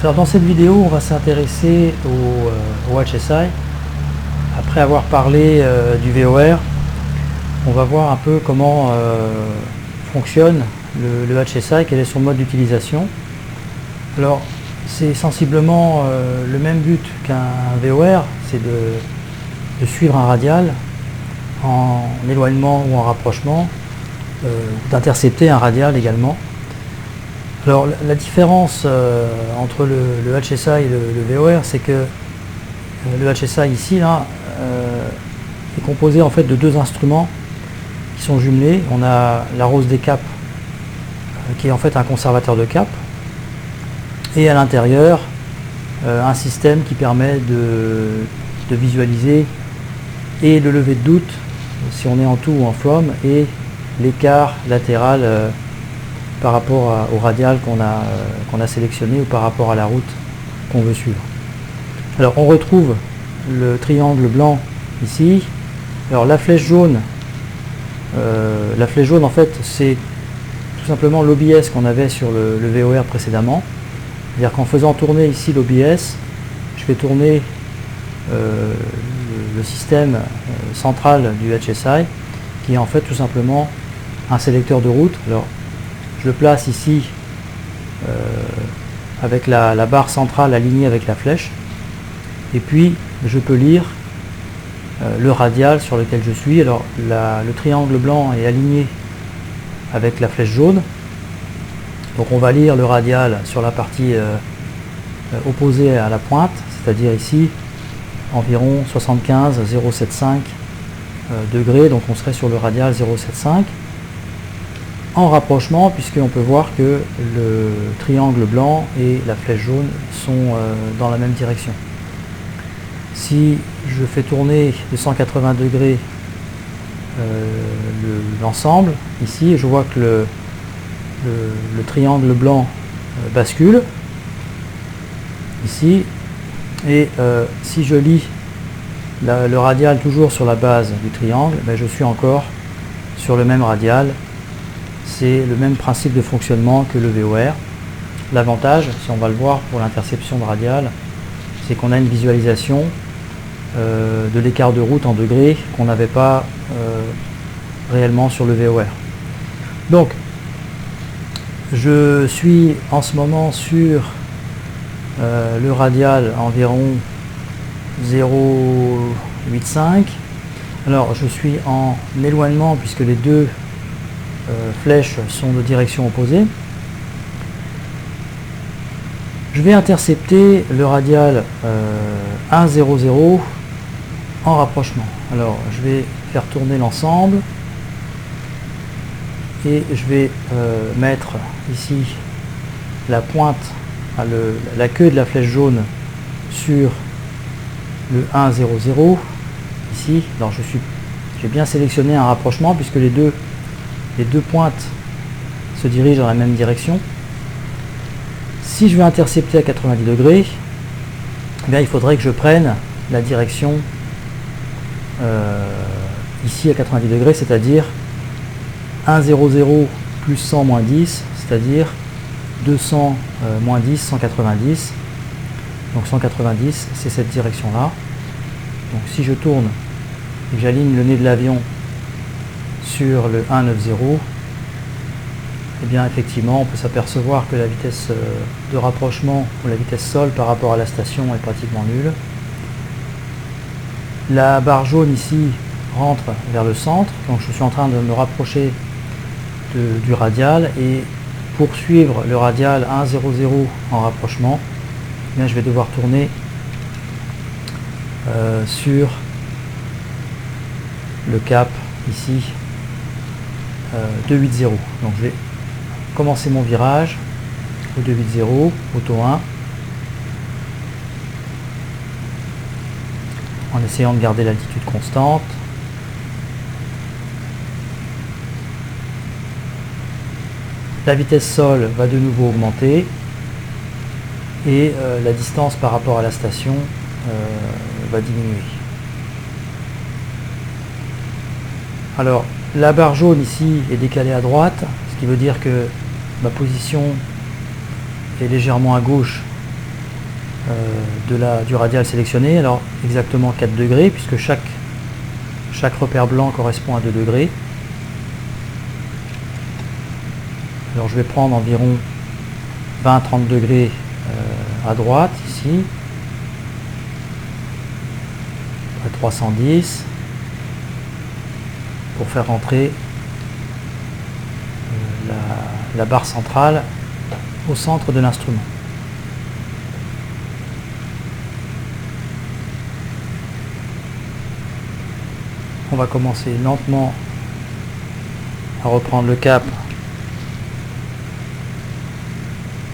Alors dans cette vidéo, on va s'intéresser au HSI. Après avoir parlé du VOR, on va voir un peu comment fonctionne le HSI, quel est son mode d'utilisation. Alors c'est sensiblement le même but qu'un VOR, c'est de suivre un radial en éloignement ou en rapprochement, d'intercepter un radial également. Alors la différence entre le HSI et le VOR, c'est que le HSI ici là, est composé en fait de deux instruments qui sont jumelés. On a la rose des caps qui est en fait un conservateur de cap, et à l'intérieur un système qui permet de visualiser et le lever de doute si on est en tout ou en from, et l'écart latéral par rapport au radial qu'on a sélectionné ou par rapport à la route qu'on veut suivre. Alors on retrouve le triangle blanc ici. Alors la flèche jaune en fait c'est tout simplement l'OBS qu'on avait sur le VOR précédemment. C'est-à-dire qu'en faisant tourner ici l'OBS, je fais tourner le système central du HSI, qui est en fait tout simplement un sélecteur de route. Alors je le place ici avec la barre centrale alignée avec la flèche, et puis je peux lire le radial sur lequel je suis. Alors le triangle blanc est aligné avec la flèche jaune, donc on va lire le radial sur la partie opposée à la pointe, c'est-à-dire ici environ 75,075 degrés, donc on serait sur le radial 0,75 en rapprochement, puisqu'on peut voir que le triangle blanc et la flèche jaune sont dans la même direction. Si je fais tourner de 180 degrés l'ensemble, ici je vois que le triangle blanc bascule ici, et si je lis le radial toujours sur la base du triangle, ben je suis encore sur le même radial. C'est le même principe de fonctionnement que le VOR. L'avantage, si on va le voir pour l'interception de radial, c'est qu'on a une visualisation de l'écart de route en degrés qu'on n'avait pas réellement sur le VOR. Donc je suis en ce moment sur le radial environ 0,85. Alors je suis en éloignement puisque les deux flèches sont de direction opposée. Je vais intercepter le radial 1,00 en rapprochement. Alors je vais faire tourner l'ensemble et je vais mettre ici la pointe, la queue de la flèche jaune sur le 1,00 ici. Alors j'ai bien sélectionné un rapprochement puisque les deux pointes se dirigent dans la même direction. Si je veux intercepter à 90 degrés, eh bien, il faudrait que je prenne la direction ici à 90 degrés, c'est-à-dire 1,00 plus 100 moins 10, c'est-à-dire 200 moins 10, 190. Donc 190, c'est cette direction-là. Donc si je tourne et que j'aligne le nez de l'avion sur le 1,90, et bien effectivement on peut s'apercevoir que la vitesse de rapprochement ou la vitesse sol par rapport à la station est pratiquement nulle. La barre jaune ici rentre vers le centre, donc je suis en train de me rapprocher du radial, et pour suivre le radial 1,00 en rapprochement, eh bien, je vais devoir tourner sur le cap ici 2,80. Donc je vais commencer mon virage au 2,80, auto 1, en essayant de garder l'altitude constante. La vitesse sol va de nouveau augmenter, et la distance par rapport à la station va diminuer. Alors la barre jaune ici est décalée à droite, ce qui veut dire que ma position est légèrement à gauche du radial sélectionné. Alors exactement 4 degrés, puisque chaque repère blanc correspond à 2 degrés. Alors je vais prendre environ 20-30 degrés à droite ici, à 310, pour faire rentrer la barre centrale au centre de l'instrument. On va commencer lentement à reprendre le cap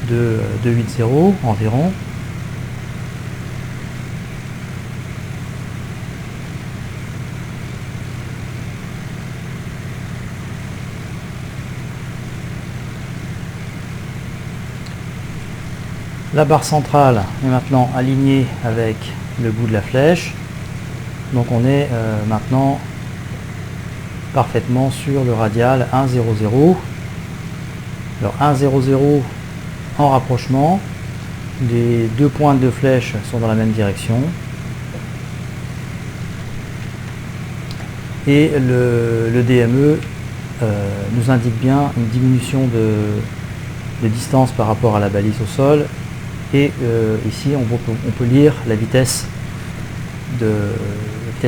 de 280 environ. La barre centrale est maintenant alignée avec le bout de la flèche. Donc on est maintenant parfaitement sur le radial 1,00. Alors 1,00 en rapprochement. Les deux pointes de flèche sont dans la même direction. Et le DME nous indique bien une diminution de distance par rapport à la balise au sol. Et ici on peut lire la vitesse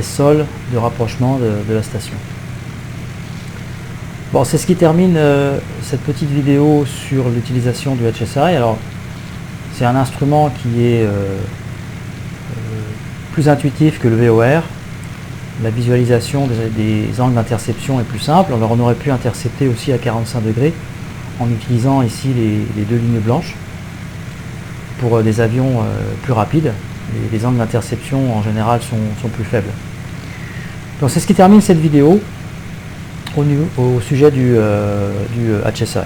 sol de rapprochement de la station. Bon, c'est ce qui termine cette petite vidéo sur l'utilisation du HSI. Alors c'est un instrument qui est plus intuitif que le VOR. La visualisation des angles d'interception est plus simple. Alors on aurait pu intercepter aussi à 45 degrés en utilisant ici les deux lignes blanches. Pour des avions plus rapides, les angles d'interception en général sont plus faibles. Donc c'est ce qui termine cette vidéo au sujet du HSI.